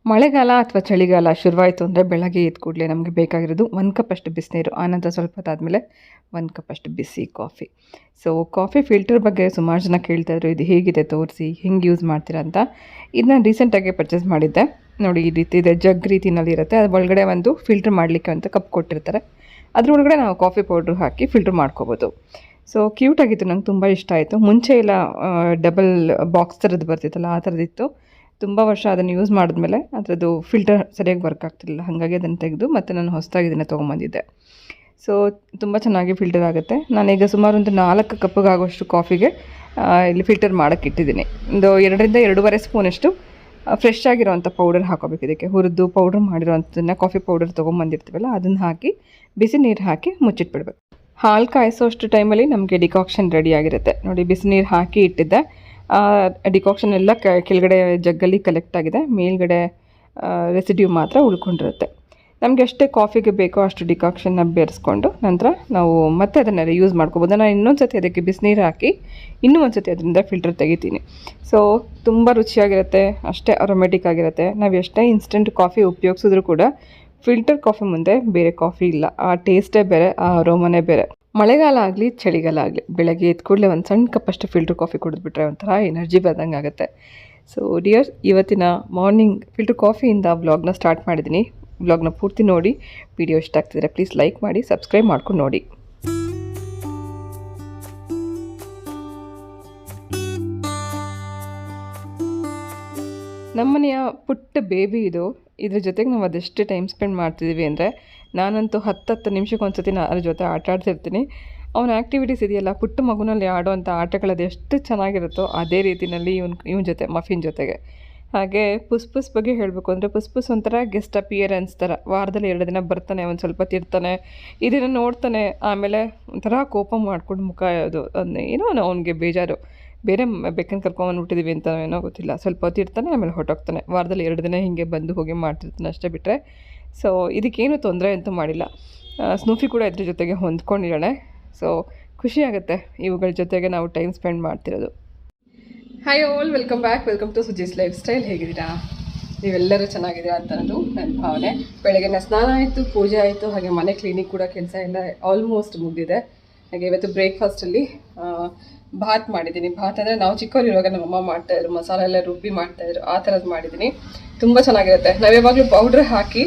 ಮಳೆಗಾಲ ಅಥವಾ ಚಳಿಗಾಲ ಶುರುವಾಯಿತು ಅಂದರೆ ಬೆಳಗ್ಗೆ ಎದ್ದು ಕೂಡಲೇ ನಮಗೆ ಬೇಕಾಗಿರೋದು 1 ಕಪ್ ಅಷ್ಟು ಬಿಸಿನೀರು, ಆನಂತರ ಸ್ವಲ್ಪ ಹೊತ್ತಾದಮೇಲೆ 1 ಕಪ್ ಅಷ್ಟು ಬಿಸಿ ಕಾಫಿ. ಸೊ ಕಾಫಿ ಫಿಲ್ಟರ್ ಬಗ್ಗೆ ಸುಮಾರು ಜನ ಕೇಳ್ತಾಯಿದ್ರು, ಇದು ಹೇಗಿದೆ ತೋರಿಸಿ, ಹೆಂಗೆ ಯೂಸ್ ಮಾಡ್ತೀರಾ ಅಂತ. ಇದು ನಾನು ರೀಸೆಂಟಾಗಿ ಪರ್ಚೇಸ್ ಮಾಡಿದ್ದೆ. ನೋಡಿ, ಈ ರೀತಿ ಇದೆ, ಜಗ್ ರೀತಿನಲ್ಲಿ ಇರುತ್ತೆ. ಅದ್ರ ಒಳಗಡೆ ಒಂದು ಫಿಲ್ಟರ್ ಮಾಡಲಿಕ್ಕೆ ಅಂತ ಕಪ್ ಕೊಟ್ಟಿರ್ತಾರೆ. ಅದರೊಳಗಡೆ ನಾವು ಕಾಫಿ ಪೌಡ್ರ್ ಹಾಕಿ ಫಿಲ್ಟರ್ ಮಾಡ್ಕೋಬೋದು. ಸೊ ಕ್ಯೂಟಾಗಿತ್ತು, ನಂಗೆ ತುಂಬ ಇಷ್ಟ ಆಯಿತು. ಮುಂಚೆ ಎಲ್ಲ ಡಬಲ್ ಬಾಕ್ಸ್ ಥರದ್ದು ಬರ್ತಿತ್ತಲ್ಲ, ಆ ಥರದಿತ್ತು. ತುಂಬ ವರ್ಷ ಅದನ್ನು ಯೂಸ್ ಮಾಡಿದ್ಮೇಲೆ ಅದರದ್ದು ಫಿಲ್ಟರ್ ಸರಿಯಾಗಿ ವರ್ಕ್ ಆಗ್ತಿರಲಿಲ್ಲ. ಹಾಗಾಗಿ ಅದನ್ನು ತೆಗೆದು ಮತ್ತೆ ನಾನು ಹೊಸದಾಗಿ ಇದನ್ನು ತೊಗೊಂಬಂದಿದ್ದೆ. ಸೊ ತುಂಬ ಚೆನ್ನಾಗಿ ಫಿಲ್ಟರ್ ಆಗುತ್ತೆ. ನಾನೀಗ ಸುಮಾರು ಒಂದು 4 ಕಪ್ಪಿಗೆ ಆಗೋಷ್ಟು ಕಾಫಿಗೆ ಇಲ್ಲಿ ಫಿಲ್ಟರ್ ಮಾಡೋಕ್ಕೆ ಇಟ್ಟಿದ್ದೀನಿ. ಒಂದು 2 ರಿಂದ 2.5 ಸ್ಪೂನಷ್ಟು ಫ್ರೆಶ್ ಆಗಿರೋವಂಥ ಪೌಡರ್ ಹಾಕೋಬೇಕು. ಇದಕ್ಕೆ ಹುರಿದು ಪೌಡ್ರ್ ಮಾಡಿರೋವಂಥದ್ದನ್ನು, ಕಾಫಿ ಪೌಡರ್ ತೊಗೊಂಬಂದಿರ್ತೀವಲ್ಲ ಅದನ್ನು ಹಾಕಿ ಬಿಸಿ ನೀರು ಹಾಕಿ ಮುಚ್ಚಿಟ್ಬಿಡ್ಬೇಕು. ಹಾಲು ಕಾಯಿಸೋಷ್ಟು ಟೈಮಲ್ಲಿ ನಮಗೆ ಡಿಕಾಕ್ಷನ್ ರೆಡಿ ಆಗಿರುತ್ತೆ. ನೋಡಿ, ಬಿಸಿ ನೀರು ಹಾಕಿ ಇಟ್ಟಿದ್ದೆ. ಡಿಕಾಕ್ಷನ್ ಎಲ್ಲ ಕೆಳಗಡೆ ಜಗ್ಗಲ್ಲಿ ಕಲೆಕ್ಟ್ ಆಗಿದೆ, ಮೇಲ್ಗಡೆ ರೆಸಿಡ್ಯೂ ಮಾತ್ರ ಉಳ್ಕೊಂಡಿರುತ್ತೆ. ನಮಗೆ ಎಷ್ಟೇ ಕಾಫಿಗೆ ಬೇಕೋ ಅಷ್ಟು ಡಿಕಾಕ್ಷನ್ನ ಬೆರೆಸ್ಕೊಂಡು ನಂತರ ನಾವು ಮತ್ತೆ ಅದನ್ನೆಲ್ಲ ಯೂಸ್ ಮಾಡ್ಕೋಬೋದು. ನಾನು ಇನ್ನೊಂದು ಸತಿ ಅದಕ್ಕೆ ಬಿಸಿನೀರು ಹಾಕಿ ಇನ್ನೂ ಒಂದು ಸತಿ ಅದರಿಂದ ಫಿಲ್ಟರ್ ತೆಗಿತೀನಿ. ಸೊ ತುಂಬ ರುಚಿಯಾಗಿರುತ್ತೆ, ಅಷ್ಟೇ ಅರೋಮೆಟಿಕ್ ಆಗಿರುತ್ತೆ. ನಾವು ಎಷ್ಟೇ ಇನ್ಸ್ಟೆಂಟ್ ಕಾಫಿ ಉಪಯೋಗಿಸಿದ್ರೂ ಕೂಡ ಫಿಲ್ಟರ್ ಕಾಫಿ ಮುಂದೆ ಬೇರೆ ಕಾಫಿ ಇಲ್ಲ. ಆ ಟೇಸ್ಟೇ ಬೇರೆ, ಆ ಅರೋಮನೆ ಬೇರೆ. ಮಳೆಗಾಲ ಆಗಲಿ ಚಳಿಗಾಲ ಆಗಲಿ ಬೆಳಗ್ಗೆ ಎದ್ದು ಕೂಡಲೇ ಒಂದು ಸಣ್ಣ ಕಪ್ಪಷ್ಟು ಫಿಲ್ಟರ್ ಕಾಫಿ ಕುಡಿದ್ಬಿಟ್ರೆ ಒಂಥರ ಎನರ್ಜಿ ಬಂದಂಗೆ ಆಗುತ್ತೆ. ಸೊ ಡಿಯರ್, ಇವತ್ತಿನ ಮಾರ್ನಿಂಗ್ ಫಿಲ್ಟರ್ ಕಾಫಿಯಿಂದ ವ್ಲಾಗ್ನ ಸ್ಟಾರ್ಟ್ ಮಾಡಿದ್ದೀನಿ. ವ್ಲಾಗ್ನ ಪೂರ್ತಿ ನೋಡಿ. ವಿಡಿಯೋ ಇಷ್ಟ ಆಗ್ತಿದ್ರೆ ಪ್ಲೀಸ್ ಲೈಕ್ ಮಾಡಿ, ಸಬ್ಸ್ಕ್ರೈಬ್ ಮಾಡ್ಕೊಂಡು ನೋಡಿ. ನಮ್ಮನೆಯ ಪುಟ್ಟ ಬೇಬಿ ಇದು. ಇದ್ರ ಜೊತೆಗೆ ನಾವು ಅದೆಷ್ಟು ಟೈಮ್ ಸ್ಪೆಂಡ್ ಮಾಡ್ತಿದ್ದೀವಿ ಅಂದರೆ, ನಾನಂತೂ 10 ನಿಮಿಷಕ್ಕೆ ಒಂದು ಸತಿ ಅದ್ರ ಜೊತೆ ಆಟ ಆಡ್ತಿರ್ತೀನಿ. ಅವನ ಆ್ಯಕ್ಟಿವಿಟೀಸ್ ಇದೆಯಲ್ಲ, ಪುಟ್ಟ ಮಗುನಲ್ಲಿ ಆಡೋವಂಥ ಆಟಗಳದು ಎಷ್ಟು ಚೆನ್ನಾಗಿರುತ್ತೋ ಅದೇ ರೀತಿಯಲ್ಲಿ ಇವನ ಜೊತೆ, ಮಫಿನ್ ಜೊತೆಗೆ. ಹಾಗೆ ಪುಸ್ ಬಗ್ಗೆ ಹೇಳಬೇಕು ಅಂದರೆ, ಪುಸ್ ಒಂಥರ ಗೆಸ್ಟ್ ಅಪಿಯರೆನ್ಸ್ ಥರ. ವಾರದಲ್ಲಿ 2 ದಿನ ಬರ್ತಾನೆ, ಒಂದು ಸ್ವಲ್ಪ ತಿರ್ತಾನೆ, ಇದನ್ನು ನೋಡ್ತಾನೆ, ಆಮೇಲೆ ಒಂಥರ ಕೋಪ ಮಾಡ್ಕೊಂಡು ಮುಖ ಅದು ಏನೋ ಅವನಿಗೆ ಬೇಜಾರು. ಬೇರೆ ಬೆಕ್ಕನ್ನು ಕರ್ಕೊಂಬಂದ್ಬಿಟ್ಟಿದ್ದೀವಿ ಅಂತ ಏನೋ ಗೊತ್ತಿಲ್ಲ. ಸ್ವಲ್ಪ ಹೊತ್ತು ಇರ್ತಾನೆ, ಆಮೇಲೆ ಹೊರಟೋಗ್ತಾನೆ. ವಾರದಲ್ಲಿ 2 ದಿನ ಹೀಗೆ ಬಂದು ಹೋಗಿ ಮಾಡ್ತಿರ್ತಾನೆ ಅಷ್ಟೇ ಬಿಟ್ಟರೆ. ಸೊ ಇದಕ್ಕೇನು ತೊಂದರೆ ಅಂತೂ ಮಾಡಿಲ್ಲ. ಸ್ನೂಫಿ ಕೂಡ ಇದ್ರ ಜೊತೆಗೆ ಹೊಂದ್ಕೊಂಡಿದ್ದಾಳೆ. ಸೊ ಖುಷಿಯಾಗುತ್ತೆ ಇವುಗಳ ಜೊತೆಗೆ ನಾವು ಟೈಮ್ ಸ್ಪೆಂಡ್ ಮಾಡ್ತಿರೋದು. Hi all, welcome to Suji's lifestyle. ಹೇಗಿದ್ದೀರಾ? ನೀವೆಲ್ಲರೂ ಚೆನ್ನಾಗಿದ್ದೀರಾ ಅಂತ ಅನ್ನೋದು ನನ್ನ ಭಾವನೆ. ಬೆಳಗ್ಗೆ ಸ್ನಾನ ಆಯಿತು, ಪೂಜೆ ಆಯಿತು, ಹಾಗೆ ಮನೆ ಕ್ಲೀನಿಂಗ್ ಕೂಡ ಕೆಲಸ ಎಲ್ಲ ಆಲ್ಮೋಸ್ಟ್ ಮುಗಿದಿದೆ. ಹಾಗೆ ಇವತ್ತು ಬ್ರೇಕ್ಫಾಸ್ಟಲ್ಲಿ ಭಾತ್ ಮಾಡಿದ್ದೀನಿ. ಭಾತ್ ಅಂದರೆ ನಾವು ಚಿಕ್ಕವರಿರುವಾಗ ನಮ್ಮಮ್ಮ ಮಾಡ್ತಾಯಿದ್ರು, ಮಸಾಲೆ ಎಲ್ಲ ರುಬ್ಬಿ ಮಾಡ್ತಾಯಿದ್ರು, ಆ ಥರದ್ದು ಮಾಡಿದ್ದೀನಿ. ತುಂಬ ಚೆನ್ನಾಗಿರುತ್ತೆ. ನಾವು ಯಾವಾಗಲೂ ಪೌಡ್ರ್ ಹಾಕಿ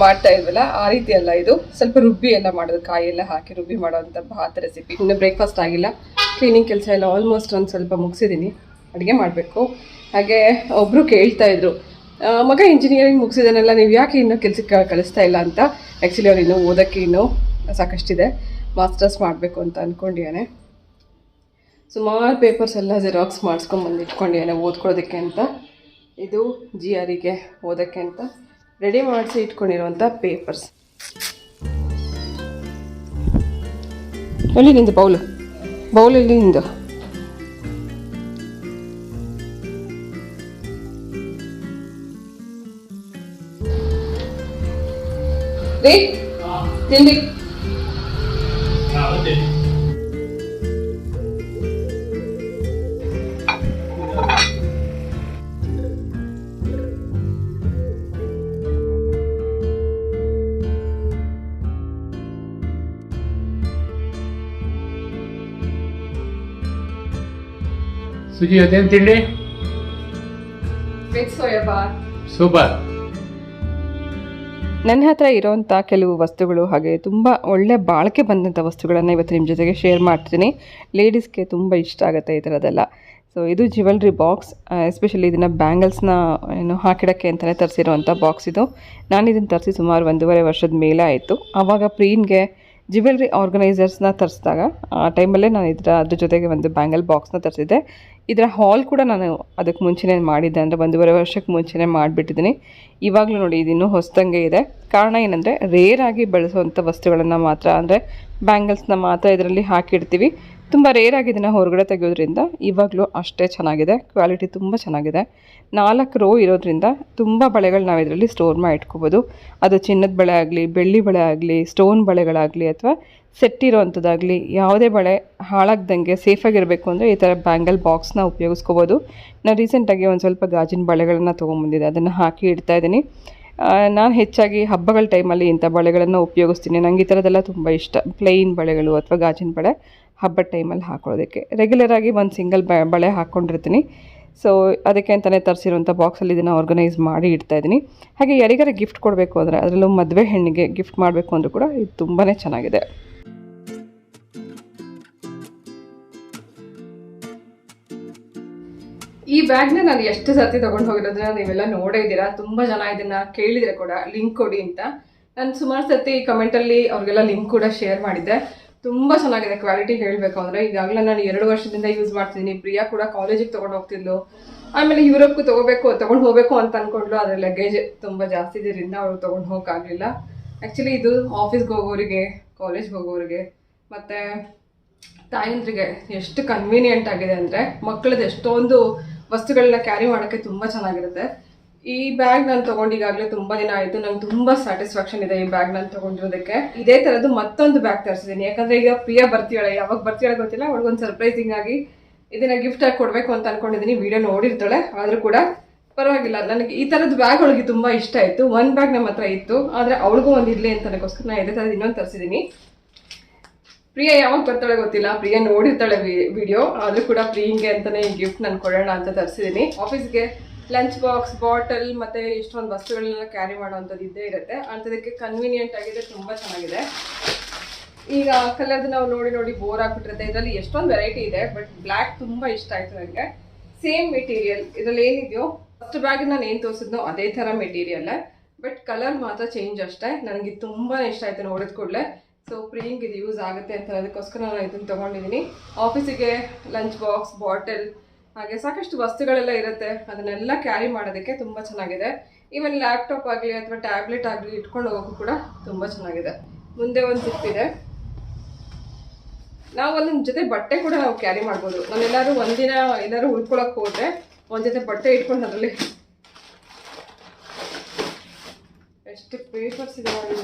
ಮಾಡ್ತಾ ಇದ್ವಲ್ಲ, ಆ ರೀತಿ ಅಲ್ಲ ಇದು. ಸ್ವಲ್ಪ ರುಬ್ಬಿ ಎಲ್ಲ ಮಾಡೋದು, ಕಾಯಿ ಎಲ್ಲ ಹಾಕಿ ರುಬ್ಬಿ ಮಾಡೋವಂಥ ಭಾತ್ ರೆಸಿಪಿ. ಇನ್ನು ಬ್ರೇಕ್ಫಾಸ್ಟ್ ಆಗಿಲ್ಲ, ಕ್ಲೀನಿಂಗ್ ಕೆಲಸ ಎಲ್ಲ ಆಲ್ಮೋಸ್ಟ್ ಒಂದು ಸ್ವಲ್ಪ ಮುಗಿಸಿದ್ದೀನಿ, ಅಡುಗೆ ಮಾಡಬೇಕು. ಹಾಗೆ ಒಬ್ಬರು ಕೇಳ್ತಾಯಿದ್ರು, ಮಗ ಇಂಜಿನಿಯರಿಂಗ್ ಮುಗಿಸಿದಾನೆಲ್ಲ, ನೀವು ಯಾಕೆ ಇನ್ನೂ ಕೆಲಸಕ್ಕೆ ಕಳಿಸ್ತಾ ಇಲ್ಲ ಅಂತ. ಆ್ಯಕ್ಚುಲಿ ಅವ್ರು ಇನ್ನೂ ಓದೋಕ್ಕೆ ಇನ್ನೂ ಸಾಕಷ್ಟಿದೆ, ಮಾಸ್ಟರ್ಸ್ ಮಾಡಬೇಕು ಅಂತ ಅಂದ್ಕೊಂಡಿದ್ದಾನೆ. ಸುಮಾರು ಪೇಪರ್ಸ್ ಎಲ್ಲ ಜೆರಾಕ್ಸ್ ಮಾಡಿಸ್ಕೊಂಬಂದು ಇಟ್ಕೊಂಡಿದ್ದಾನೆ ಓದ್ಕೊಳ್ಳೋದಕ್ಕೆ ಅಂತ. ಇದು GREಗೆ ಓದೋಕ್ಕೆ ಅಂತ ರೆಡಿ ಮಾಡಿಸಿ ಇಟ್ಕೊಂಡಿರುವಂಥ ಪೇಪರ್ಸ್. ಎಲ್ಲಿ ನಿಂದು ಬೌಲಲ್ಲಿ ನಿಂದು. ರೀ ತಿಂಡಿ ಸುಜಿ, ಅದೇನು ತಿಂಡಿ? ವೆಜ್ ಸೋಯಾ ಬಾತ್. ಸೂಪರ್. ನನ್ನ ಹತ್ರ ಇರೋವಂಥ ಕೆಲವು ವಸ್ತುಗಳು, ಹಾಗೆ ತುಂಬ ಒಳ್ಳೆ ಬಾಳಿಕೆ ಬಂದಂಥ ವಸ್ತುಗಳನ್ನು ಇವತ್ತು ನಿಮ್ಮ ಜೊತೆಗೆ ಶೇರ್ ಮಾಡ್ತೀನಿ. ಲೇಡೀಸ್ಗೆ ತುಂಬ ಇಷ್ಟ ಆಗುತ್ತೆ ಈ ಥರದ್ದೆಲ್ಲ. ಸೊ ಇದು ಜ್ಯುವೆಲ್ರಿ ಬಾಕ್ಸ್. ಎಸ್ಪೆಷಲಿ ಇದನ್ನು ಬ್ಯಾಂಗಲ್ಸ್ನ ಹಾಕಿಡೋಕ್ಕೆ ಅಂತಲೇ ತರಿಸಿರೋವಂಥ ಬಾಕ್ಸ್ ಇದು. ನಾನು ಇದನ್ನು ತರಿಸಿ ಸುಮಾರು 1.5 ವರ್ಷದ ಮೇಲೆ ಆಯಿತು. ಆವಾಗ ಪ್ರೀನ್ಗೆ ಜ್ಯುವೆಲ್ರಿ ಆರ್ಗನೈಸರ್ಸ್ನ ತರಿಸಿದಾಗ ಆ ಟೈಮಲ್ಲೇ ನಾನು ಅದ್ರ ಜೊತೆಗೆ ಒಂದು ಬ್ಯಾಂಗಲ್ ಬಾಕ್ಸ್ನ ತರಿಸಿದ್ದೆ. ಇದರ ಹಾಲ್ ಕೂಡ ನಾನು ಅದಕ್ಕೆ ಮುಂಚೆನೇ ಮಾಡಿದ್ದೆ, ಅಂದರೆ 1.5 ವರ್ಷಕ್ಕೆ ಮುಂಚೆನೇ ಮಾಡಿಬಿಟ್ಟಿದ್ದೀನಿ. ಇವಾಗಲೂ ನೋಡಿ, ಇದಿನ್ನೂ ಹೊಸದಂಗೆ ಇದೆ. ಕಾರಣ ಏನಂದರೆ, ರೇರಾಗಿ ಬಳಸುವಂಥ ವಸ್ತುಗಳನ್ನು ಮಾತ್ರ, ಅಂದರೆ ಬ್ಯಾಂಗಲ್ಸ್ನ ಮಾತ್ರ ಇದರಲ್ಲಿ ಹಾಕಿಡ್ತೀವಿ. ತುಂಬ ರೇರ್ ಆಗಿ ಇದನ್ನು ಹೊರಗಡೆ ತೆಗೆಯೋದ್ರಿಂದ ಇವಾಗಲೂ ಅಷ್ಟೇ ಚೆನ್ನಾಗಿದೆ, ಕ್ವಾಲಿಟಿ ತುಂಬ ಚೆನ್ನಾಗಿದೆ. 4 ರೋ ಇರೋದ್ರಿಂದ ತುಂಬ ಬಳೆಗಳು ನಾವು ಇದರಲ್ಲಿ ಸ್ಟೋರ್ ಮಾಡಿ ಇಟ್ಕೋಬೋದು. ಅದು ಚಿನ್ನದ ಬಳೆ ಆಗಲಿ, ಬೆಳ್ಳಿ ಬಳೆ ಆಗಲಿ, ಸ್ಟೋನ್ ಬಳೆಗಳಾಗಲಿ ಅಥವಾ ಸೆಟ್ ಇರೋವಂಥದ್ದಾಗಲಿ, ಯಾವುದೇ ಬಳೆ ಹಾಳಾಗ್ದಂಗೆ ಸೇಫಾಗಿರಬೇಕು ಅಂದರೆ ಈ ಥರ ಬ್ಯಾಂಗಲ್ ಬಾಕ್ಸ್ನ ಉಪಯೋಗಿಸ್ಕೋಬೋದು. ನಾನು ರೀಸೆಂಟಾಗಿ ಒಂದು ಸ್ವಲ್ಪ ಗಾಜಿನ ಬಳೆಗಳನ್ನು ತೊಗೊಂಬಂದಿದ್ದೆ, ಅದನ್ನು ಹಾಕಿ ಇಡ್ತಾಯಿದ್ದೀನಿ. ನಾನು ಹೆಚ್ಚಾಗಿ ಹಬ್ಬಗಳ ಟೈಮಲ್ಲಿ ಇಂಥ ಬಳೆಗಳನ್ನು ಉಪಯೋಗಿಸ್ತೀನಿ. ನನಗೆ ಈ ಥರದ್ದೆಲ್ಲ ತುಂಬ ಇಷ್ಟ. ಪ್ಲೈನ್ ಬಳೆಗಳು ಅಥವಾ ಗಾಜಿನ ಬಳೆ ಹಬ್ಬದ ಟೈಮಲ್ಲಿ ಹಾಕೊಳ್ಳೋದಕ್ಕೆ. ರೆಗ್ಯುಲರಾಗಿ ಒಂದು ಸಿಂಗಲ್ ಬಳೆ ಹಾಕ್ಕೊಂಡಿರ್ತೀನಿ. ಸೊ ಅದಕ್ಕೆ ಅಂತಲೇ ತರಿಸಿರುವಂಥ ಬಾಕ್ಸಲ್ಲಿ ಇದನ್ನು ಆರ್ಗನೈಸ್ ಮಾಡಿ ಇಡ್ತಾಯಿದ್ದೀನಿ. ಹಾಗೆ ಯಾರಿಗಾರ ಗಿಫ್ಟ್ ಕೊಡಬೇಕು ಅಂದರೆ, ಅದರಲ್ಲೂ ಮದುವೆ ಹೆಣ್ಣಿಗೆ ಗಿಫ್ಟ್ ಮಾಡಬೇಕು ಅಂದರೂ ಕೂಡ ಇದು ತುಂಬಾ ಚೆನ್ನಾಗಿದೆ. ಈ ಬ್ಯಾಗ್ನ ನಾನು ಎಷ್ಟು ಸರ್ತಿ ತೊಗೊಂಡು ಹೋಗಿರೋದನ್ನ ನೀವೆಲ್ಲ ನೋಡೇ ಇದ್ದೀರಾ. ತುಂಬ ಜನ ಇದನ್ನು ಕೇಳಿದರೆ ಕೂಡ ಲಿಂಕ್ ಕೊಡಿ ಅಂತ. ನಾನು ಸುಮಾರು ಸರ್ತಿ ಕಮೆಂಟಲ್ಲಿ ಅವ್ರಿಗೆಲ್ಲ ಲಿಂಕ್ ಕೂಡ ಶೇರ್ ಮಾಡಿದ್ದೆ. ತುಂಬ ಚೆನ್ನಾಗಿದೆ ಕ್ವಾಲಿಟಿ ಹೇಳಬೇಕು ಅಂದರೆ. ಈಗಾಗಲೇ ನಾನು 2 ವರ್ಷದಿಂದ ಯೂಸ್ ಮಾಡ್ತಿದ್ದೀನಿ. ಪ್ರಿಯಾ ಕೂಡ ಕಾಲೇಜಿಗೆ ತೊಗೊಂಡು ಹೋಗ್ತಿದ್ಲು. ಆಮೇಲೆ ಯುರೋಪ್ಗೂ ತೊಗೊಂಡು ಹೋಗಬೇಕು ಅಂತ ಅಂದ್ಕೊಂಡ್ಲು. ಅದರ ಲಗೇಜ್ ತುಂಬ ಜಾಸ್ತಿ ಇದರಿಂದ ಅವಳು ತೊಗೊಂಡು ಹೋಗೋಕ್ಕಾಗಲಿಲ್ಲ. ಆ್ಯಕ್ಚುಲಿ ಇದು ಆಫೀಸ್ಗೆ ಹೋಗೋರಿಗೆ, ಕಾಲೇಜ್ಗೆ ಹೋಗೋರಿಗೆ ಮತ್ತು ತಾಯಂದ್ರಿಗೆ ಎಷ್ಟು ಕನ್ವೀನಿಯೆಂಟ್ ಆಗಿದೆ ಅಂದರೆ, ಮಕ್ಕಳದ್ದು ಎಷ್ಟೊಂದು ವಸ್ತುಗಳನ್ನ ಕ್ಯಾರಿ ಮಾಡೋಕ್ಕೆ ತುಂಬ ಚೆನ್ನಾಗಿರುತ್ತೆ. ಈ ಬ್ಯಾಗ್ ನಾನು ತೊಗೊಂಡು ಈಗಾಗಲೇ ತುಂಬ ದಿನ ಆಯಿತು. ನಂಗೆ ತುಂಬ ಸ್ಯಾಟಿಸ್ಫ್ಯಾಕ್ಷನ್ ಇದೆ ಈ ಬ್ಯಾಗ್ ನಾನು ತೊಗೊಂಡಿರೋದಕ್ಕೆ. ಇದೇ ಥರದ್ದು ಮತ್ತೊಂದು ಬ್ಯಾಗ್ ತರಿಸಿದ್ದೀನಿ. ಯಾಕಂದರೆ ಈಗ ಪ್ರಿಯಾ ಬರ್ತೀಳೆ, ಯಾವಾಗ ಬರ್ತೀಳೆ ಗೊತ್ತಿಲ್ಲ, ಅವಳಿಗೊಂದು ಸರ್ಪ್ರೈಸಿಂಗ್ ಆಗಿ ಇದನ್ನು ಗಿಫ್ಟ್ ಆಗಿ ಕೊಡಬೇಕು ಅಂತ ಅಂದ್ಕೊಂಡಿದ್ದೀನಿ. ವಿಡಿಯೋ ನೋಡಿರ್ತಾಳೆ, ಆದರೂ ಕೂಡ ಪರವಾಗಿಲ್ಲ. ನನಗೆ ಈ ಥರದ್ದು ಬ್ಯಾಗ್ ಅವಳಿಗೆ ತುಂಬ ಇಷ್ಟ ಆಯಿತು. ಒಂದು ಬ್ಯಾಗ್ ನಮ್ಮ ಹತ್ರ ಇತ್ತು, ಆದರೆ ಅವಳಿಗೂ ಒಂದು ಇರಲಿ ಅಂತನಕ್ಕೋಸ್ಕರ ನಾನು ಇದೇ ಥರದ್ದು ಇನ್ನೊಂದು ತರಿಸಿದ್ದೀನಿ. ಪ್ರಿಯಾ ಯಾವಾಗ ಬರ್ತಾಳೆ ಗೊತ್ತಿಲ್ಲ, ಪ್ರಿಯಾ ನೋಡಿರ್ತಾಳೆ ವಿಡಿಯೋ, ಆದರೂ ಕೂಡ ಪ್ರಿಯಂಗೆ ಅಂತಲೇ ಈ ಗಿಫ್ಟ್ ನಾನು ಕೊಡೋಣ ಅಂತ ತರಿಸಿದ್ದೀನಿ. ಆಫೀಸ್ಗೆ ಲಂಚ್ ಬಾಕ್ಸ್, ಬಾಟಲ್ ಮತ್ತು ಎಷ್ಟೊಂದು ವಸ್ತುಗಳನ್ನೆಲ್ಲ ಕ್ಯಾರಿ ಮಾಡೋವಂಥದ್ದು ಇದ್ದೇ ಇರುತ್ತೆ. ಅಂಥದಕ್ಕೆ ಕನ್ವೀನಿಯೆಂಟ್ ಆಗಿದೆ, ತುಂಬ ಚೆನ್ನಾಗಿದೆ. ಈಗ ಕಲರ್ದು ನಾವು ನೋಡಿ ಬೋರ್ ಆಗಿಬಿಟ್ಟಿರುತ್ತೆ. ಇದರಲ್ಲಿ ಎಷ್ಟೊಂದು ವೆರೈಟಿ ಇದೆ, ಬಟ್ ಬ್ಲ್ಯಾಕ್ ತುಂಬ ಇಷ್ಟ ಆಯಿತು ನನಗೆ. ಸೇಮ್ ಮೆಟೀರಿಯಲ್ ಇದರಲ್ಲಿ ಏನಿದೆಯೋ ಫಸ್ಟ್ ಬ್ಯಾಗ್ ನಾನು ಏನು ತೋರಿಸಿದ್ನೋ ಅದೇ ಥರ ಮೆಟೀರಿಯಲ್, ಬಟ್ ಕಲರ್ ಮಾತ್ರ ಚೇಂಜ್ ಅಷ್ಟೇ. ನನಗೆ ತುಂಬ ಇಷ್ಟ ಆಯಿತು ನೋಡಿದ ಕೂಡಲೇ. ಸೊ ಪ್ರಿಯಂಗೆ ಇದು ಯೂಸ್ ಆಗುತ್ತೆ ಅಂತ ಅದಕ್ಕೋಸ್ಕರ ನಾನು ಇದನ್ನು ತೊಗೊಂಡಿದ್ದೀನಿ. ಆಫೀಸಿಗೆ ಲಂಚ್ ಬಾಕ್ಸ್, ಬಾಟಲ್, ಹಾಗೆ ಸಾಕಷ್ಟು ವಸ್ತುಗಳೆಲ್ಲ ಇರುತ್ತೆ. ಅದನ್ನೆಲ್ಲ ಕ್ಯಾರಿ ಮಾಡೋದಕ್ಕೆ ತುಂಬ ಚೆನ್ನಾಗಿದೆ. ಈವನ್ ಲ್ಯಾಪ್ಟಾಪ್ ಆಗಲಿ ಅಥವಾ ಟ್ಯಾಬ್ಲೆಟ್ ಆಗಲಿ ಇಟ್ಕೊಂಡು ಹೋಗೋಕ್ಕೂ ಕೂಡ ತುಂಬ ಚೆನ್ನಾಗಿದೆ. ಮುಂದೆ ಒಂದು ಜಿಪ್ ಇದೆ. ನಾವು ಒಂದೊಂದು ಜೊತೆ ಬಟ್ಟೆ ಕೂಡ ನಾವು ಕ್ಯಾರಿ ಮಾಡ್ಬೋದು. ನಾನೆಲ್ಲರೂ ಒಂದಿನ ಎಲ್ಲರೂ ಉಳ್ಕೊಳಕ್ಕೆ ಹೋದರೆ ಒಂದು ಜೊತೆ ಬಟ್ಟೆ ಇಟ್ಕೊಂಡು ಅದರಲ್ಲಿ ಎಷ್ಟು ಪೇಪರ್ಸ್ ಇದೆ ನೋಡಿ,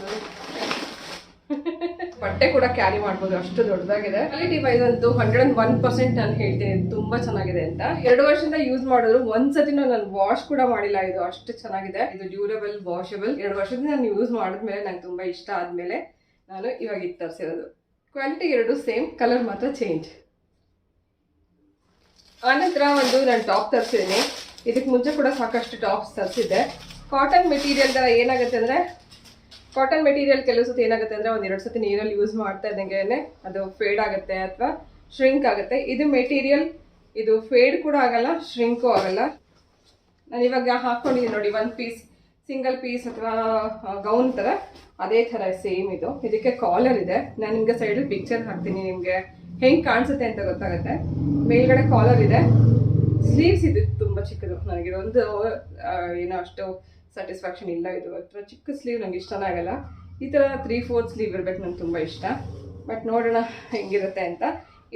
ಬಟ್ಟೆ ಕೂಡ ಕ್ಯಾರಿ ಮಾಡ್ಬೋದು, ಅಷ್ಟು ದೊಡ್ಡದಾಗಿದೆ. ಕ್ವಾಲಿಟಿ ವೈಸ್ ಅಂತೂ 101% ನಾನು ಹೇಳ್ತೀನಿ, ತುಂಬ ಚೆನ್ನಾಗಿದೆ ಅಂತ. 2 ವರ್ಷದಿಂದ ಯೂಸ್ ಮಾಡಿದ್ರು ಒಂದ್ಸತಿನೂ ನಾನು ವಾಶ್ ಕೂಡ ಮಾಡಿಲ್ಲ. ಇದು ಅಷ್ಟು ಚೆನ್ನಾಗಿದೆ. ಇದು ಡ್ಯೂರಬಲ್, ವಾಷಬಲ್. 2 ವರ್ಷದಿಂದ ನಾನು ಯೂಸ್ ಮಾಡಿದ್ಮೇಲೆ ನಂಗೆ ತುಂಬ ಇಷ್ಟ ಆದಮೇಲೆ ನಾನು ಇವಾಗ ಇದು ತರಿಸಿರೋದು. ಕ್ವಾಲಿಟಿ 2 ಸೇಮ್, ಕಲರ್ ಮಾತ್ರ ಚೇಂಜ್. ಆನಂತರ ನಾನು ಟಾಪ್ ತರಿಸಿದ್ದೀನಿ. ಇದಕ್ಕೆ ಮುಂಚೆ ಕೂಡ ಸಾಕಷ್ಟು ಟಾಪ್ಸ್ ತರಿಸಿದ್ದೆ. ಕಾಟನ್ ಮೆಟೀರಿಯಲ್ ಥರ ಏನಾಗುತ್ತೆ ಅಂದರೆ, ಕಾಟನ್ ಮೆಟೀರಿಯಲ್ ಕೆಲವು ಸತಿ ಏನಾಗುತ್ತೆ ಅಂದರೆ, 1-2 ಸತಿ ನೀರಲ್ಲಿ ಯೂಸ್ ಮಾಡ್ತಾ ಇದ್ದಂಗೆ ಅದು ಫೇಡ್ ಆಗುತ್ತೆ ಅಥವಾ ಶ್ರಿಂಕ್ ಆಗುತ್ತೆ. ಇದು ಮೆಟೀರಿಯಲ್, ಇದು ಫೇಡ್ ಕೂಡ ಆಗಲ್ಲ, ಶ್ರಿಂಕು ಆಗಲ್ಲ. ನಾನು ಇವಾಗ ಹಾಕ್ಕೊಂಡಿದ್ದೀನಿ ನೋಡಿ, 1 ಪೀಸ್, ಸಿಂಗಲ್ ಪೀಸ್ ಅಥವಾ ಗೌನ್ ಥರ, ಅದೇ ಥರ ಸೇಮ್ ಇದು. ಇದಕ್ಕೆ ಕಾಲರ್ ಇದೆ. ನಾನು ನಿಮಗೆ ಸೈಡಲ್ಲಿ ಪಿಕ್ಚರ್ ಹಾಕ್ತೀನಿ, ನಿಮಗೆ ಹೆಂಗೆ ಕಾಣಿಸುತ್ತೆ ಅಂತ ಗೊತ್ತಾಗುತ್ತೆ. ಮೇಲ್ಗಡೆ ಕಾಲರ್ ಇದೆ. ಸ್ಲೀವ್ಸ್ ಇದು ತುಂಬ ಚಿಕ್ಕದು. ನನಗಿದೊಂದು ಏನೋ ಅಷ್ಟು ಸ್ಯಾಟಿಸ್ಫ್ಯಾಕ್ಷನ್ ಇಲ್ಲ. ಇದು ಅಥವಾ ಚಿಕ್ಕ ಸ್ಲೀವ್ ನನಗೆ ಇಷ್ಟನೇ ಆಗಲ್ಲ. ಈ ಥರ 3/4 ಸ್ಲೀವ್ ಇರಬೇಕು, ನನಗೆ ತುಂಬ ಇಷ್ಟ. ಬಟ್ ನೋಡೋಣ ಹೆಂಗಿರುತ್ತೆ ಅಂತ.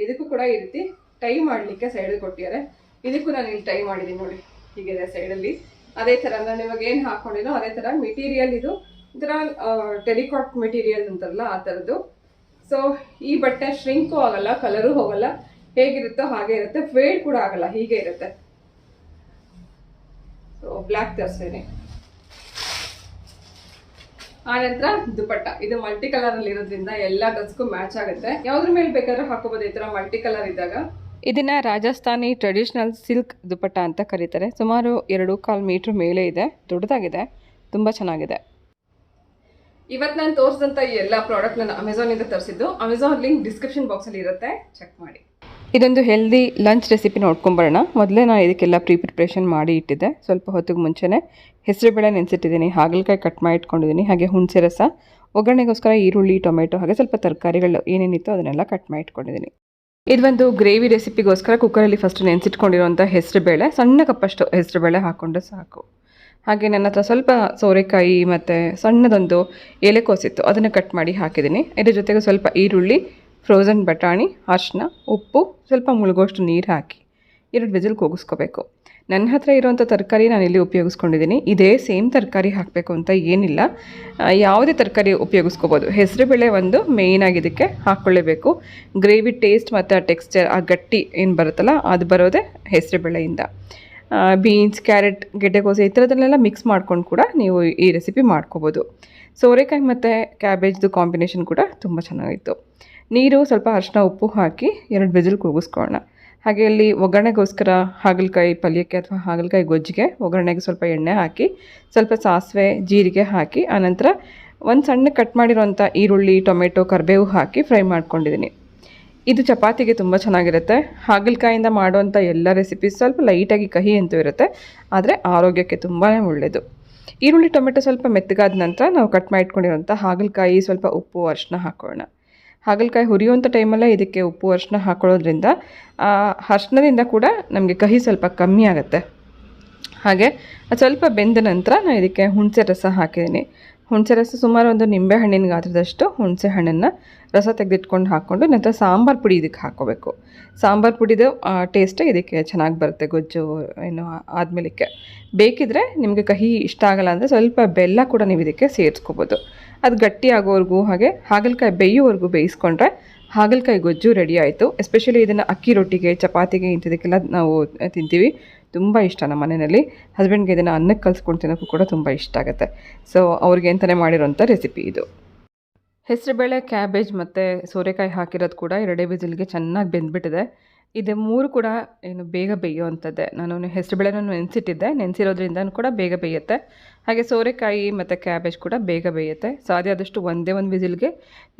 ಇದಕ್ಕೂ ಕೂಡ ಈ ರೀತಿ ಟೈ ಮಾಡಲಿಕ್ಕೆ ಸೈಡಲ್ಲಿ ಕೊಟ್ಟಿದ್ದಾರೆ. ಇದಕ್ಕೂ ನಾನು ಇಲ್ಲಿ ಟೈ ಮಾಡಿದ್ದೀನಿ ನೋಡಿ, ಹೀಗಿದೆ ಸೈಡಲ್ಲಿ. ಅದೇ ಥರ ನಾನು ಇವಾಗ ಏನು ಹಾಕ್ಕೊಂಡಿನೋ ಅದೇ ಥರ ಮೆಟೀರಿಯಲ್. ಇದು ಈ ಥರ ಟೆಲಿಕಾಟ್ ಮೆಟೀರಿಯಲ್ ಅಂತಾರಲ್ಲ ಆ ಥರದ್ದು. ಸೊ ಈ ಬಟ್ಟೆ ಶ್ರಿಂಕು ಆಗಲ್ಲ, ಕಲರು ಹೋಗಲ್ಲ, ಹೇಗಿರುತ್ತೋ ಹಾಗೆ ಇರುತ್ತೆ. ಫೇಡ್ ಕೂಡ ಆಗಲ್ಲ, ಹೀಗೆ ಇರುತ್ತೆ. ಸೊ ಬ್ಲ್ಯಾಕ್ ತರಿಸ್ತೀನಿ. ಆನಂತರ ದುಪಟ್ಟ. ಇದು ಮಲ್ಟಿ ಕಲರ್ ಅಲ್ಲಿ ಇರೋದ್ರಿಂದ ಎಲ್ಲ ಡ್ರೆಸ್ಗೂ ಮ್ಯಾಚ್ ಆಗುತ್ತೆ. ಯಾವ್ದ್ರ ಮೇಲೆ ಬೇಕಾದ್ರೂ ಹಾಕೋಬಹುದು ಈ ತರ ಮಲ್ಟಿ ಕಲರ್ ಇದ್ದಾಗ. ಇದನ್ನ ರಾಜಸ್ಥಾನಿ ಟ್ರೆಡಿಷನಲ್ ಸಿಲ್ಕ್ ದುಪಟ್ಟ ಅಂತ ಕರೀತಾರೆ. ಸುಮಾರು 2.25 ಮೀಟರ್ ಮೇಲೆ ಇದೆ, ದೊಡ್ಡದಾಗಿದೆ, ತುಂಬ ಚೆನ್ನಾಗಿದೆ. ಇವತ್ತು ನಾನು ತೋರಿಸಿದಂಥ ಈ ಎಲ್ಲ ಪ್ರಾಡಕ್ಟ್ ನಾನು ಅಮೆಝಾನಿಂದ ತರಿಸಿದ್ದು. ಅಮೆಝಾನ್ ಲಿಂಕ್ ಡಿಸ್ಕ್ರಿಪ್ಷನ್ ಬಾಕ್ಸಲ್ಲಿ ಇರುತ್ತೆ, ಚೆಕ್ ಮಾಡಿ. ಇದೊಂದು ಹೆಲ್ದಿ ಲಂಚ್ ರೆಸಿಪಿ ನೋಡ್ಕೊಂಬರೋಣ. ಮೊದಲೇ ನಾನು ಇದಕ್ಕೆಲ್ಲ ಪ್ರಿಪ್ರೇಷನ್ ಮಾಡಿ ಇಟ್ಟಿದ್ದೆ. ಸ್ವಲ್ಪ ಹೊತ್ತಿಗೆ ಮುಂಚೆನೇ ಹೆಸರುಬೇಳೆ ನೆನೆಸಿಟ್ಟಿದ್ದೀನಿ, ಹಾಗಲಕಾಯಿ ಕಟ್ ಮಾಡಿ ಇಟ್ಕೊಂಡಿದ್ದೀನಿ, ಹಾಗೆ ಹುಣಸೆ ರಸ, ಒಗ್ಗರಣೆಗೋಸ್ಕರ ಈರುಳ್ಳಿ, ಟೊಮೆಟೊ, ಹಾಗೆ ಸ್ವಲ್ಪ ತರಕಾರಿಗಳು ಏನೇನಿತ್ತು ಅದನ್ನೆಲ್ಲ ಕಟ್ ಮಾಡಿ ಇಟ್ಕೊಂಡಿದ್ದೀನಿ. ಇದೊಂದು ಗ್ರೇವಿ ರೆಸಿಪಿಗೋಸ್ಕರ ಕುಕ್ಕರಲ್ಲಿ ಫಸ್ಟ್ ನೆನೆಸಿಟ್ಕೊಂಡಿರುವಂಥ ಹೆಸರುಬೇಳೆ, ಸಣ್ಣ ಕಪ್ಪಷ್ಟು ಹೆಸರುಬೇಳೆ ಹಾಕ್ಕೊಂಡ್ರೆ ಸಾಕು. ಹಾಗೆ ನನ್ನ ಹತ್ರ ಸ್ವಲ್ಪ ಸೋರೆಕಾಯಿ ಮತ್ತು ಸಣ್ಣದೊಂದು ಎಲೆಕೋಸಿತ್ತು, ಅದನ್ನು ಕಟ್ ಮಾಡಿ ಹಾಕಿದ್ದೀನಿ. ಇದ್ರ ಜೊತೆಗೆ ಸ್ವಲ್ಪ ಈರುಳ್ಳಿ, ಫ್ರೋಝನ್ ಬಟಾಣಿ, ಅರಿಶಿನ, ಉಪ್ಪು, ಸ್ವಲ್ಪ ಮುಳುಗೋಷ್ಟು ನೀರು ಹಾಕಿ 2 ವಿಸಿಲ್ ಕೂಗಿಸ್ಕೋಬೇಕು. ನನ್ನ ಹತ್ರ ಇರೋವಂಥ ತರಕಾರಿ ನಾನಿಲ್ಲಿ ಉಪಯೋಗಿಸ್ಕೊಂಡಿದ್ದೀನಿ. ಇದೇ ಸೇಮ್ ತರಕಾರಿ ಹಾಕಬೇಕು ಅಂತ ಏನಿಲ್ಲ, ಯಾವುದೇ ತರಕಾರಿ ಉಪಯೋಗಿಸ್ಕೋಬೋದು. ಹೆಸರುಬೇಳೆ ಒಂದು ಮೇಯ್ನಾಗಿ ಇದಕ್ಕೆ ಹಾಕ್ಕೊಳ್ಳೇಬೇಕು. ಗ್ರೇವಿ ಟೇಸ್ಟ್ ಮತ್ತು ಆ ಟೆಕ್ಸ್ಚರ್, ಆ ಗಟ್ಟಿ ಏನು ಬರುತ್ತಲ್ಲ ಅದು ಬರೋದೇ ಹೆಸರುಬೇಳೆಯಿಂದ. ಬೀನ್ಸ್, ಕ್ಯಾರೆಟ್, ಗೆಡ್ಡೆಕೋಸೆ ಈ ಥರದನ್ನೆಲ್ಲ ಮಿಕ್ಸ್ ಮಾಡ್ಕೊಂಡು ಕೂಡ ನೀವು ಈ ರೆಸಿಪಿ ಮಾಡ್ಕೋಬೋದು. ಸೋರೆಕಾಯಿ ಮತ್ತು ಕ್ಯಾಬೇಜ್ದು ಕಾಂಬಿನೇಷನ್ ಕೂಡ ತುಂಬ ಚೆನ್ನಾಗಿತ್ತು. ನೀರು, ಸ್ವಲ್ಪ ಅರಿಶಿನ, ಉಪ್ಪು ಹಾಕಿ 2 ವಿಸಿಲ್ ಕೂಗಿಸ್ಕೊಳ್ಳೋಣ. ಹಾಗೆ ಇಲ್ಲಿ ಒಗ್ಗರಣೆಗೋಸ್ಕರ ಹಾಗಲಕಾಯಿ ಪಲ್ಯಕ್ಕೆ ಅಥವಾ ಹಾಗಲಕಾಯಿ ಗೊಜ್ಜಿಗೆ ಒಗ್ಗರಣೆಗೆ ಸ್ವಲ್ಪ ಎಣ್ಣೆ ಹಾಕಿ, ಸ್ವಲ್ಪ ಸಾಸಿವೆ, ಜೀರಿಗೆ ಹಾಕಿ, ಆನಂತರ ಒಂದು ಸಣ್ಣ ಕಟ್ ಮಾಡಿರೋಂಥ ಈರುಳ್ಳಿ, ಟೊಮೆಟೊ, ಕರಿಬೇವು ಹಾಕಿ ಫ್ರೈ ಮಾಡ್ಕೊಂಡಿದ್ದೀನಿ. ಇದು ಚಪಾತಿಗೆ ತುಂಬ ಚೆನ್ನಾಗಿರುತ್ತೆ. ಹಾಗಲಕಾಯಿಂದ ಮಾಡುವಂಥ ಎಲ್ಲ ರೆಸಿಪೀಸ್ ಸ್ವಲ್ಪ ಲೈಟಾಗಿ ಕಹಿ ಅಂತೂ ಇರುತ್ತೆ, ಆದರೆ ಆರೋಗ್ಯಕ್ಕೆ ತುಂಬಾ ಒಳ್ಳೆಯದು. ಈರುಳ್ಳಿ, ಟೊಮೆಟೊ ಸ್ವಲ್ಪ ಮೆತ್ತಗಾದ ನಂತರ ನಾವು ಕಟ್ ಮಾಡಿಟ್ಕೊಂಡಿರೋಂಥ ಹಾಗಲಕಾಯಿ, ಸ್ವಲ್ಪ ಉಪ್ಪು, ಅರಿಶಿನ ಹಾಕೋಣ. ಹಾಗಲಕಾಯಿ ಹುರಿಯುವಂಥ ಟೈಮಲ್ಲೇ ಇದಕ್ಕೆ ಉಪ್ಪು, ಅರಿಶಿನ ಹಾಕೊಳ್ಳೋದ್ರಿಂದ ಅರಿಶಿನದಿಂದ ಕೂಡ ನಮಗೆ ಕಹಿ ಸ್ವಲ್ಪ ಕಮ್ಮಿ ಆಗುತ್ತೆ. ಹಾಗೆ ಅದು ಸ್ವಲ್ಪ ಬೆಂದ ನಂತರ ನಾನು ಇದಕ್ಕೆ ಹುಣಸೆ ರಸ ಹಾಕಿದ್ದೀನಿ. ಹುಣಸೆ ರಸ ಸುಮಾರು ಒಂದು ನಿಂಬೆ ಹಣ್ಣಿನ ಗಾತ್ರದಷ್ಟು ಹುಣಸೆ ಹಣ್ಣನ್ನು ರಸ ತೆಗೆದಿಟ್ಕೊಂಡು ಹಾಕ್ಕೊಂಡು ನಂತರ ಸಾಂಬಾರು ಪುಡಿ ಇದಕ್ಕೆ ಹಾಕ್ಕೋಬೇಕು. ಸಾಂಬಾರು ಪುಡಿದು ಟೇಸ್ಟೇ ಇದಕ್ಕೆ ಚೆನ್ನಾಗಿ ಬರುತ್ತೆ. ಗೊಜ್ಜು ಏನು ಆದಮೇಲಕ್ಕೆ ಬೇಕಿದ್ರೆ ನಿಮಗೆ ಕಹಿ ಇಷ್ಟ ಆಗಲ್ಲ ಅಂದರೆ ಸ್ವಲ್ಪ ಬೆಲ್ಲ ಕೂಡ ನೀವು ಇದಕ್ಕೆ ಸೇರಿಸ್ಕೋಬೋದು. ಅದು ಗಟ್ಟಿ ಆಗೋವರೆಗೂ ಹಾಗೆ ಹಾಗಲಕಾಯಿ ಬೇಯೋವರೆಗೂ ಬೇಯಿಸ್ಕೊಂಡ್ರೆ ಹಾಗಲಕಾಯಿ ಗೊಜ್ಜು ರೆಡಿ ಆಯಿತು. ಎಸ್ಪೆಷಲಿ ಇದನ್ನು ಅಕ್ಕಿ ರೊಟ್ಟಿಗೆ, ಚಪಾತಿಗೆ ಇಂಥದಕ್ಕೆಲ್ಲ ನಾವು ತಿಂತೀವಿ. ತುಂಬ ಇಷ್ಟ ನಮ್ಮ ಮನೆಯಲ್ಲಿ. ಹಸ್ಬೆಂಡ್ಗೆ ಇದನ್ನು ಅನ್ನಕ್ಕೆ ಕಲಿಸ್ಕೊಂಡು ತಿನ್ನೋಕ್ಕೂ ಕೂಡ ತುಂಬ ಇಷ್ಟ ಆಗುತ್ತೆ. ಸೊ ಅವ್ರಿಗೆ ಅಂತಲೇ ಮಾಡಿರೋಂಥ ರೆಸಿಪಿ ಇದು. ಹೆಸರುಬೇಳೆ, ಕ್ಯಾಬೇಜ್ ಮತ್ತು ಸೋರೆಕಾಯಿ ಹಾಕಿರೋದು ಕೂಡ 2 ವಿಸಿಲ್ಗೆ ಚೆನ್ನಾಗಿ ಬೆಂದ್ಬಿಟ್ಟಿದೆ. ಇದು 3 ಕೂಡ ಏನು ಬೇಗ ಬೇಯೋವಂಥದ್ದೇ. ನಾನು ಹೆಸರುಬೇಳೆನ ನೆನೆಸಿರೋದ್ರಿಂದ ಕೂಡ ಬೇಗ ಬೇಯುತ್ತೆ. ಹಾಗೆ ಸೋರೆಕಾಯಿ ಮತ್ತು ಕ್ಯಾಬೇಜ್ ಕೂಡ ಬೇಗ ಬೇಯುತ್ತೆ. ಸಾಧ್ಯ ಆದಷ್ಟು ಒಂದೇ ಒಂದು ವಿಸಿಲ್ಗೆ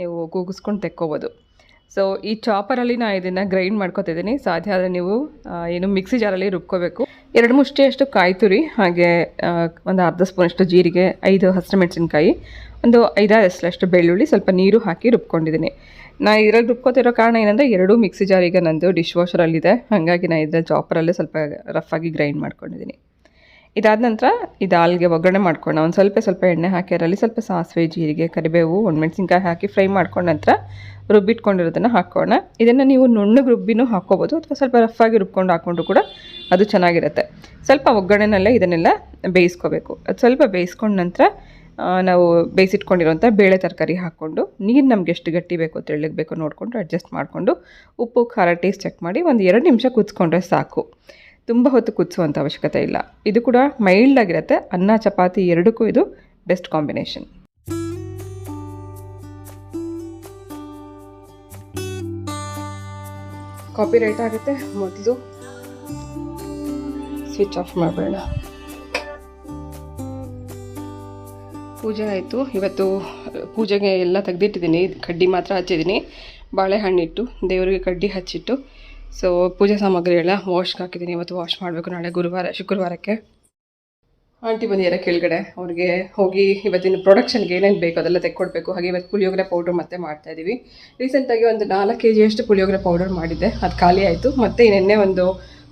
ನೀವು ಕೂಗಿಸ್ಕೊಂಡು ತೆಕ್ಕೋಬೋದು. ಸೊ ಈ ಚಾಪರಲ್ಲಿ ನಾನು ಇದನ್ನು ಗ್ರೈಂಡ್ ಮಾಡ್ಕೊತಿದ್ದೀನಿ. ಸಾಧ್ಯ ಆದರೆ ನೀವು ಏನು ಮಿಕ್ಸಿ ಜಾರಲ್ಲಿ ರುಬ್ಕೋಬೇಕು. 2 ಮುಷ್ಟಿಯಷ್ಟು ಕಾಯಿ ತುರಿ, ಹಾಗೆ ಒಂದು ಅರ್ಧ ಸ್ಪೂನಷ್ಟು ಜೀರಿಗೆ, 5 ಹಸಿರು ಮೆಣಸಿನ್ಕಾಯಿ, ಒಂದು 5-6 ಎಸಳಷ್ಟು ಬೆಳ್ಳುಳ್ಳಿ, ಸ್ವಲ್ಪ ನೀರು ಹಾಕಿ ರುಬ್ಕೊಂಡಿದ್ದೀನಿ. ನಾನು ಇದರಲ್ಲಿ ರುಬ್ಕೋತಿರೋ ಕಾರಣ ಏನಂದರೆ 2 ಮಿಕ್ಸಿ ಜಾರ್ ಈಗ ನಂದು ಡಿಶ್ ವಾಷರಲ್ಲಿದೆ, ಹಾಗಾಗಿ ನಾನು ಇದರಲ್ಲಿ ಚಾಪರಲ್ಲೇ ಸ್ವಲ್ಪ ರಫಾಗಿ ಗ್ರೈಂಡ್ ಮಾಡ್ಕೊಂಡಿದ್ದೀನಿ. ಇದಾದ ನಂತರ ಇದು ಹಾಲಿಗೆ ಒಗ್ಗರಣೆ ಮಾಡ್ಕೊಂಡು ಒಂದು ಸ್ವಲ್ಪ ಎಣ್ಣೆ ಹಾಕಿ ಅದರಲ್ಲಿ ಸ್ವಲ್ಪ ಸಾಸಿವೆ, ಜೀರಿಗೆ, ಕರಿಬೇವು, ಒಣಮೆಣಸಿನ್ಕಾಯಿ ಹಾಕಿ ಫ್ರೈ ಮಾಡ್ಕೊಂಡ ನಂತರ ರುಬ್ಬಿಟ್ಕೊಂಡಿರೋದನ್ನು ಹಾಕೋಣ. ಇದನ್ನು ನೀವು ನುಣ್ಣಗೆ ರುಬ್ಬಿನೂ ಹಾಕ್ಕೋಬೋದು ಅಥವಾ ಸ್ವಲ್ಪ ರಫಾಗಿ ರುಬ್ಕೊಂಡು ಹಾಕ್ಕೊಂಡ್ರು ಕೂಡ ಅದು ಚೆನ್ನಾಗಿರುತ್ತೆ. ಸ್ವಲ್ಪ ಒಗ್ಗರಣೆನಲ್ಲೇ ಇದನ್ನೆಲ್ಲ ಬೇಯಿಸ್ಕೋಬೇಕು. ಅದು ಸ್ವಲ್ಪ ಬೇಯಿಸ್ಕೊಂಡ ನಂತರ ನಾವು ಬೇಯಿಸಿಟ್ಕೊಂಡಿರೋಂಥ ಬೇಳೆ ತರಕಾರಿ ಹಾಕ್ಕೊಂಡು ನೀರು ನಮ್ಗೆ ಎಷ್ಟು ಗಟ್ಟಿ ಬೇಕೋ ತೆಳ್ಳಗೆ ಬೇಕೋ ನೋಡಿಕೊಂಡು ಅಡ್ಜಸ್ಟ್ ಮಾಡಿಕೊಂಡು ಉಪ್ಪು, ಖಾರ ಟೇಸ್ಟ್ ಚೆಕ್ ಮಾಡಿ ಒಂದು 2 ನಿಮಿಷ ಕುದಿಸ್ಕೊಂಡ್ರೆ ಸಾಕು. ತುಂಬ ಹೊತ್ತು ಕುದಿಸುವಂಥ ಅವಶ್ಯಕತೆ ಇಲ್ಲ. ಇದು ಕೂಡ ಮೈಲ್ಡ್ ಆಗಿರುತ್ತೆ. ಅನ್ನ, ಚಪಾತಿ ಎರಡಕ್ಕೂ ಇದು ಬೆಸ್ಟ್ ಕಾಂಬಿನೇಷನ್. ಕಾಪಿ ರೈಟ್ ಆಗುತ್ತೆ. ಮೊದಲು ಸ್ವಿಚ್ ಆಫ್ ಮಾಡಬೇಡ. ಪೂಜೆ ಆಯಿತು. ಇವತ್ತು ಪೂಜೆಗೆ ಎಲ್ಲ ತೆಗೆದಿಟ್ಟಿದ್ದೀನಿ. ಕಡ್ಡಿ ಮಾತ್ರ ಹಚ್ಚಿದ್ದೀನಿ. ಬಾಳೆಹಣ್ಣಿಟ್ಟು ದೇವರಿಗೆ ಕಡ್ಡಿ ಹಚ್ಚಿಟ್ಟು ಸೊ ಪೂಜೆ ಸಾಮಗ್ರಿ ಎಲ್ಲ ವಾಶ್ಗೆ ಹಾಕಿದ್ದೀನಿ. ಇವತ್ತು ವಾಶ್ ಮಾಡಬೇಕು. ನಾಳೆ ಶುಕ್ರವಾರಕ್ಕೆ ಆಂಟಿ ಬಂದಿದ್ದಾರೆ ಕೆಳಗಡೆ. ಅವ್ರಿಗೆ ಹೋಗಿ ಇವತ್ತಿನ ಪ್ರೊಡಕ್ಷನ್ಗೆ ಏನೇನು ಬೇಕು ಅದೆಲ್ಲ ತೆಕ್ಕೊಡ್ಬೇಕು. ಹಾಗೆ ಇವತ್ತು ಪುಳಿಯೋಗರೆ ಪೌಡ್ರ್ ಮತ್ತೆ ಮಾಡ್ತಾಯಿದ್ದೀವಿ. ರೀಸೆಂಟಾಗಿ ಒಂದು 4 kg ಪುಳಿಯೋಗರೆ ಪೌಡರ್ ಮಾಡಿದ್ದೆ, ಅದು ಖಾಲಿ ಆಯಿತು. ಮತ್ತು ನೆನ್ನೆ ಒಂದು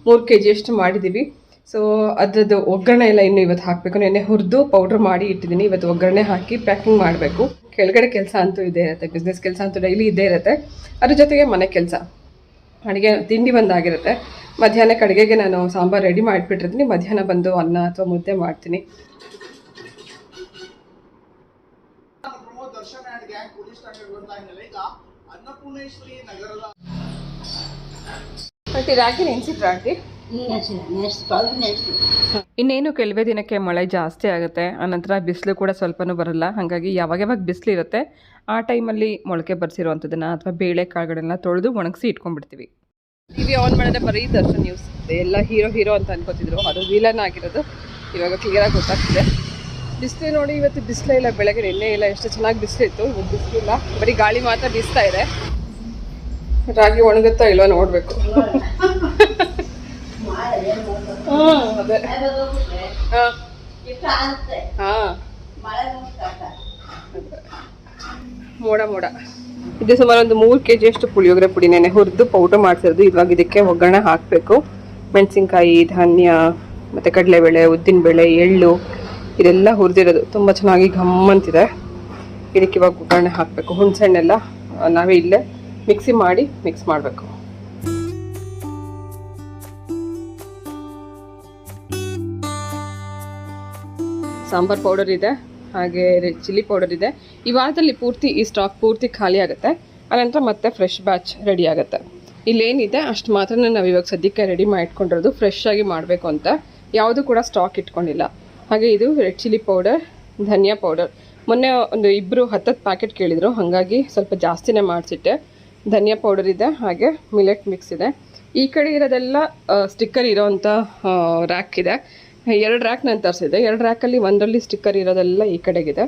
3 kg ಮಾಡಿದ್ದೀವಿ. ಸೊ ಅದ್ರದ್ದು ಒಗ್ಗರಣೆ ಎಲ್ಲ ಇನ್ನು ಇವತ್ತು ಹಾಕಬೇಕು. ನೆನ್ನೆ ಹುರಿದು ಪೌಡ್ರ್ ಮಾಡಿ ಇಟ್ಟಿದ್ದೀನಿ. ಇವತ್ತು ಒಗ್ಗರಣೆ ಹಾಕಿ ಪ್ಯಾಕಿಂಗ್ ಮಾಡಬೇಕು. ಕೆಳಗಡೆ ಕೆಲಸ ಅಂತೂ ಇದ್ದೇ ಇರುತ್ತೆ, ಬಿಸ್ನೆಸ್ ಕೆಲಸ ಅಂತೂ ಡೈಲಿ ಇದ್ದೇ ಇರುತ್ತೆ. ಅದ್ರ ಜೊತೆಗೆ ಮನೆ ಕೆಲಸ, ಅಡುಗೆ, ತಿಂಡಿ ಬಂದಾಗಿರುತ್ತೆ. ಮಧ್ಯಾಹ್ನಕ್ಕೆ ಅಡುಗೆಗೆ ನಾನು ಸಾಂಬಾರು ರೆಡಿ ಮಾಡಿಬಿಟ್ಟಿರ್ತೀನಿ. ಮಧ್ಯಾಹ್ನ ಬಂದು ಅನ್ನ ಅಥವಾ ಮುದ್ದೆ ಮಾಡ್ತೀನಿ. ಆಂಟಿ ರಾಗಿ ನೆನೆಸಿಟ್ರ ಆಂಟಿ? ಇನ್ನೇನು ಕೆಲವೇ ದಿನಕ್ಕೆ ಮಳೆ ಜಾಸ್ತಿ ಆಗುತ್ತೆ. ಆನಂತರ ಬಿಸಿಲು ಕೂಡ ಸ್ವಲ್ಪನೂ ಬರಲ್ಲ. ಹಾಗಾಗಿ ಯಾವಾಗ ಬಿಸಿಲು ಇರುತ್ತೆ ಆ ಟೈಮಲ್ಲಿ ಮೊಳಕೆ ಬರ್ಸಿರೋವಂಥದ್ದನ್ನು ಅಥವಾ ಬೇಳೆ ಕಾಳುಗಳನ್ನ ತೊಳೆದು ಒಣಗಿಸಿ ಇಟ್ಕೊಂಡ್ಬಿಡ್ತೀವಿ. ಟಿವಿ ಆನ್ ಮಾಡಿದ್ರೆ ಬರೀ ದರ್ಶನ್ ನ್ಯೂಸ್. ಎಲ್ಲ ಹೀರೋ ಅಂತ ಅನ್ಕೋತಿದ್ರು, ಅದು ವಿಲನ್ ಆಗಿರೋದು ಇವಾಗ ಕ್ಲಿಯರಾಗಿ ಗೊತ್ತಾಗ್ತಿದೆ. ಬಿಸಿಲು ನೋಡಿ, ಇವತ್ತು ಬಿಸಿಲೇ ಇಲ್ಲ. ಬೆಳಗ್ಗೆ ನಿನ್ನೆ ಇಲ್ಲ, ಎಷ್ಟು ಚೆನ್ನಾಗಿ ಬಿಸಿಲಿತ್ತು. ಇವತ್ತು ಬಿಸಿಲಿಲ್ಲ, ಬರೀ ಗಾಳಿ ಮಾತ್ರ ಬೀಸ್ತಾ ಇದೆ. ರಾಗಿ ಒಣಗುತ್ತಾ ಇಲ್ವಾ ನೋಡಬೇಕು. ಅದೇ ಮೋಡ ಇದು ಸುಮಾರು ಒಂದು 3 kg ಪುಳಿಯೋಗರೆ ಪುಡಿ ನೆನೆ ಹುರಿದು ಪೌಡರ್ ಮಾಡಿಸಿರೋದು. ಇವಾಗ ಇದಕ್ಕೆ ಒಗ್ಗರಣೆ ಹಾಕಬೇಕು. ಮೆಣಸಿನ್ಕಾಯಿ, ಧಾನ್ಯ ಮತ್ತು ಕಡಲೆಬೇಳೆ, ಉದ್ದಿನಬೇಳೆ, ಎಳ್ಳು ಇದೆಲ್ಲ ಹುರಿದಿರೋದು ತುಂಬ ಚೆನ್ನಾಗಿ ಘಮ್ಮಂತಿದೆ. ಇದಕ್ಕೆ ಇವಾಗ ಒಗ್ಗರಣೆ ಹಾಕಬೇಕು. ಹುಣಸೆಹಣ್ಣೆಲ್ಲ ನಾವೇ ಇಲ್ಲೇ ಮಿಕ್ಸಿ ಮಾಡಿ ಮಿಕ್ಸ್ ಮಾಡಬೇಕು. ಸಾಂಬಾರ್ ಪೌಡರ್ ಇದೆ, ಹಾಗೆ ರೆಡ್ ಚಿಲ್ಲಿ ಪೌಡರ್ ಇದೆ. ಈ ವಾರದಲ್ಲಿ ಪೂರ್ತಿ ಈ ಸ್ಟಾಕ್ ಪೂರ್ತಿ ಖಾಲಿ ಆಗುತ್ತೆ. ಆನಂತರ ಮತ್ತೆ ಫ್ರೆಶ್ ಬ್ಯಾಚ್ ರೆಡಿ ಆಗುತ್ತೆ. ಇಲ್ಲೇನಿದೆ ಅಷ್ಟು ಮಾತ್ರ ನಾವು ಇವಾಗ ಸದ್ಯಕ್ಕೆ ರೆಡಿ ಮಾಡಿಟ್ಕೊಂಡಿರೋದು. ಫ್ರೆಶ್ ಆಗಿ ಮಾಡಬೇಕು ಅಂತ ಯಾವುದು ಕೂಡ ಸ್ಟಾಕ್ ಇಟ್ಕೊಂಡಿಲ್ಲ. ಹಾಗೆ ಇದು ರೆಡ್ ಚಿಲ್ಲಿ ಪೌಡರ್, ಧನಿಯಾ ಪೌಡರ್. ಮೊನ್ನೆ ಒಂದು ಇಬ್ಬರು 10 ಪ್ಯಾಕೆಟ್ ಕೇಳಿದರು, ಹಾಗಾಗಿ ಸ್ವಲ್ಪ ಜಾಸ್ತಿನೇ ಮಾಡಿಸಿಟ್ಟೆ. ಧನಿಯಾ ಪೌಡರ್ ಇದೆ, ಹಾಗೆ ಮಿಲೆಟ್ ಮಿಕ್ಸ್ ಇದೆ. ಈ ಕಡೆ ಇರೋದೆಲ್ಲ ಸ್ಟಿಕ್ಕರ್ ಇರೋವಂಥ ರ್ಯಾಕ್ ಇದೆ. 2 ರ್ಯಾಕ್ ನಾನು ತರಿಸಿದೆ. 2 ರ್ಯಾಕಲ್ಲಿ ಒಂದರಲ್ಲಿ ಸ್ಟಿಕ್ಕರ್ ಇರೋದೆಲ್ಲ ಈ ಕಡೆಗಿದೆ.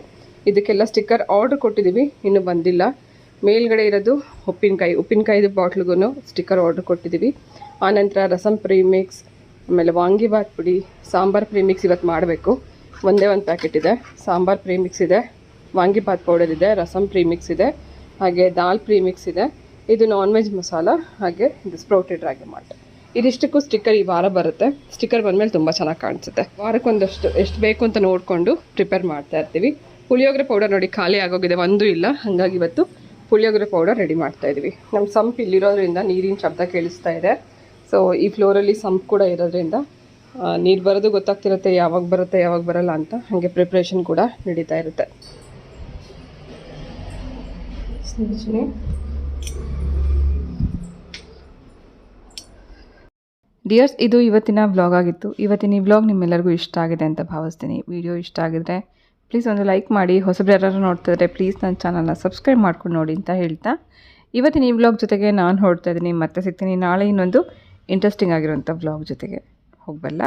ಇದಕ್ಕೆಲ್ಲ ಸ್ಟಿಕ್ಕರ್ ಆರ್ಡ್ರ್ ಕೊಟ್ಟಿದ್ದೀವಿ, ಇನ್ನೂ ಬಂದಿಲ್ಲ. ಮೇಲ್ಗಡೆ ಇರೋದು ಉಪ್ಪಿನಕಾಯಿದು ಬಾಟ್ಲಿಗೂ ಸ್ಟಿಕ್ಕರ್ ಆರ್ಡ್ರ್ ಕೊಟ್ಟಿದ್ದೀವಿ. ಆನಂತರ ರಸಮ್ ಪ್ರೀಮಿಕ್ಸ್, ಆಮೇಲೆ ವಾಂಗಿಬಾತ್ ಪುಡಿ, ಸಾಂಬಾರ್ ಪ್ರೀಮಿಕ್ಸ್ ಇವತ್ತು ಮಾಡಬೇಕು. ಒಂದೇ ಒಂದು ಪ್ಯಾಕೆಟ್ ಇದೆ. ಸಾಂಬಾರ್ ಪ್ರೀಮಿಕ್ಸ್ ಇದೆ, ವಾಂಗಿಬಾತ್ ಪೌಡರ್ ಇದೆ, ರಸಮ್ ಪ್ರೀಮಿಕ್ಸ್ ಇದೆ, ಹಾಗೆ ದಾಲ್ ಪ್ರೀಮಿಕ್ಸ್ ಇದೆ. ಇದು ನಾನ್ ವೆಜ್ ಮಸಾಲ, ಹಾಗೆ ಇದು ಸ್ಪ್ರೌಟೆಡ್ ರಾಗಿ ಮಾಲ್ಟ್. ಇದಿಷ್ಟಕ್ಕೂ ಸ್ಟಿಕ್ಕರ್ ಈ ವಾರ ಬರುತ್ತೆ. ಸ್ಟಿಕ್ಕರ್ ಬಂದಮೇಲೆ ತುಂಬ ಚೆನ್ನಾಗಿ ಕಾಣಿಸುತ್ತೆ. ವಾರಕ್ಕೊಂದಷ್ಟು ಎಷ್ಟು ಬೇಕು ಅಂತ ನೋಡಿಕೊಂಡು ಪ್ರಿಪೇರ್ ಮಾಡ್ತಾ ಇರ್ತೀವಿ. ಪುಳಿಯೋಗರೆ ಪೌಡರ್ ನೋಡಿ ಖಾಲಿ ಆಗೋಗಿದೆ, ಒಂದೂ ಇಲ್ಲ. ಹಾಗಾಗಿ ಇವತ್ತು ಪುಳಿಯೋಗರೆ ಪೌಡರ್ ರೆಡಿ ಮಾಡ್ತಾ ಇದ್ದೀವಿ. ನಮ್ಮ ಸಂಪ್ ಇಲ್ಲಿರೋದ್ರಿಂದ ನೀರಿನ ಶಬ್ದ ಕೇಳಿಸ್ತಾ ಇದೆ. ಸೊ ಈ ಫ್ಲೋರಲ್ಲಿ ಸಂಪ್ ಕೂಡ ಇರೋದ್ರಿಂದ ನೀರು ಬರೋದು ಗೊತ್ತಾಗ್ತಿರುತ್ತೆ, ಯಾವಾಗ ಬರುತ್ತೆ ಯಾವಾಗ ಬರಲ್ಲ ಅಂತ. ಹಾಗೆ ಪ್ರಿಪ್ರೇಷನ್ ಕೂಡ ನಡೀತಾ ಇರುತ್ತೆ. ಡಿಯರ್ಸ್, ಇದು ಇವತ್ತಿನ ವ್ಲಾಗ್ ಆಗಿತ್ತು. ಇವತ್ತಿನ ಈ ವ್ಲಾಗ್ ನಿಮ್ಮೆಲ್ಲರಿಗೂ ಇಷ್ಟ ಆಗಿದೆ ಅಂತ ಭಾವಿಸ್ತೀನಿ. ವಿಡಿಯೋ ಇಷ್ಟ ಆಗಿದ್ರೆ ಪ್ಲೀಸ್ ಒಂದು ಲೈಕ್ ಮಾಡಿ. ಹೊಸಬ್ರು ಯಾರು ನೋಡ್ತಿದ್ರೆ ಪ್ಲೀಸ್ ನನ್ನ ಚಾನಲ್ನ ಸಬ್ಸ್ಕ್ರೈಬ್ ಮಾಡ್ಕೊಂಡು ನೋಡಿ ಅಂತ ಹೇಳ್ತಾ ಇವತ್ತಿನ ಈ ವ್ಲಾಗ್ ಜೊತೆಗೆ ನಾನು ಹೊರಡ್ತಾ ಇದ್ದೀನಿ. ಮತ್ತೆ ಸಿಗ್ತೀನಿ ನಾಳೆ ಇನ್ನೊಂದು ಇಂಟ್ರೆಸ್ಟಿಂಗ್ ಆಗಿರೋಂಥ ವ್ಲಾಗ್ ಜೊತೆಗೆ. ಹೋಗಬಲ್ಲ.